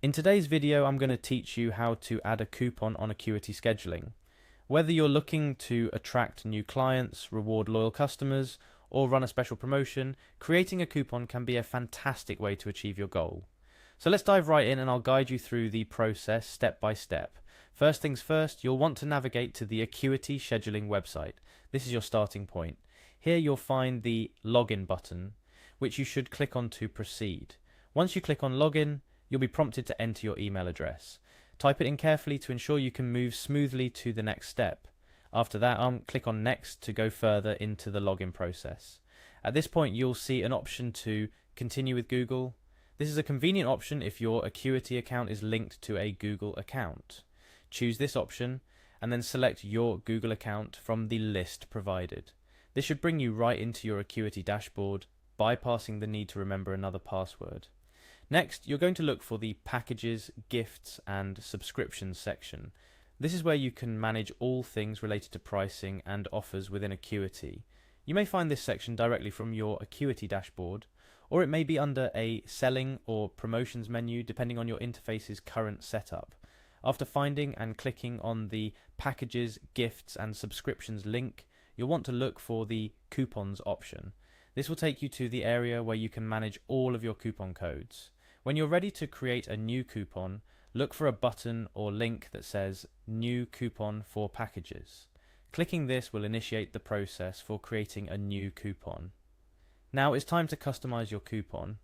In today's video, I'm going to teach you how to add a coupon on Acuity scheduling. Whether you're looking to attract new clients, reward loyal customers, or run a special promotion, creating a coupon can be a fantastic way to achieve your goal. So let's dive right in and I'll guide you through the process step by step. First things first, you'll want to navigate to the Acuity scheduling website. This is your starting point. Here you'll find the login button, which you should click on to proceed. Once you click on login, you'll be prompted to enter your email address. Type it in carefully to ensure you can move smoothly to the next step. After that, click on next to go further into the login process. At this point, you'll see an option to continue with Google. This is a convenient option if your Acuity account is linked to a Google account. Choose this option and then select your Google account from the list provided. This should bring you right into your Acuity dashboard, bypassing the need to remember another password. Next, you're going to look for the Packages, Gifts and Subscriptions section. This is where you can manage all things related to pricing and offers within Acuity. You may find this section directly from your Acuity dashboard, or it may be under a Selling or Promotions menu depending on your interface's current setup. After finding and clicking on the Packages, Gifts and Subscriptions link, you'll want to look for the Coupons option. This will take you to the area where you can manage all of your coupon codes. When you're ready to create a new coupon, look for a button or link that says New Coupon for Packages. Clicking this will initiate the process for creating a new coupon. Now it's time to customize your coupon.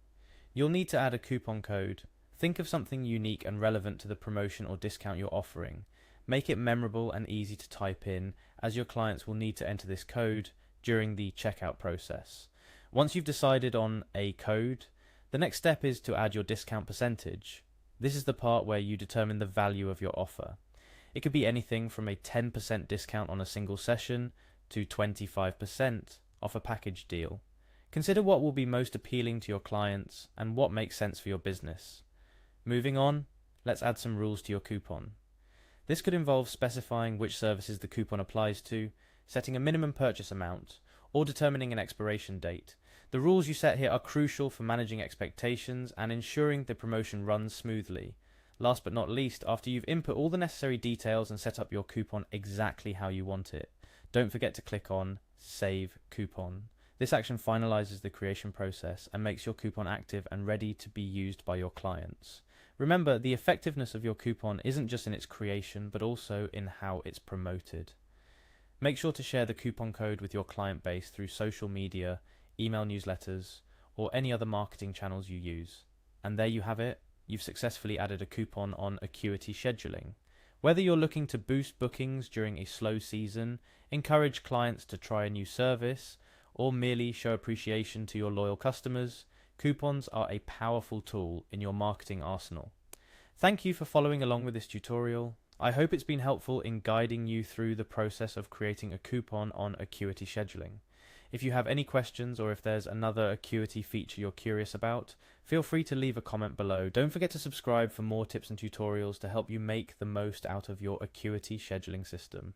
You'll need to add a coupon code. Think of something unique and relevant to the promotion or discount you're offering. Make it memorable and easy to type in, as your clients will need to enter this code during the checkout process. Once you've decided on a code, the next step is to add your discount percentage. This is the part where you determine the value of your offer. It could be anything from a 10% discount on a single session to 25% off a package deal. Consider what will be most appealing to your clients and what makes sense for your business. Moving on, let's add some rules to your coupon. This could involve specifying which services the coupon applies to, setting a minimum purchase amount, or determining an expiration date. The rules you set here are crucial for managing expectations and ensuring the promotion runs smoothly. Last but not least, after you've input all the necessary details and set up your coupon exactly how you want it, don't forget to click on Save Coupon. This action finalizes the creation process and makes your coupon active and ready to be used by your clients. Remember, the effectiveness of your coupon isn't just in its creation, but also in how it's promoted. Make sure to share the coupon code with your client base through social media, email newsletters, or any other marketing channels you use. And there you have it. You've successfully added a coupon on Acuity scheduling. Whether you're looking to boost bookings during a slow season, encourage clients to try a new service, or merely show appreciation to your loyal customers, coupons are a powerful tool in your marketing arsenal. Thank you for following along with this tutorial. I hope it's been helpful in guiding you through the process of creating a coupon on Acuity scheduling. If you have any questions or if there's another Acuity feature you're curious about, feel free to leave a comment below. Don't forget to subscribe for more tips and tutorials to help you make the most out of your Acuity scheduling system.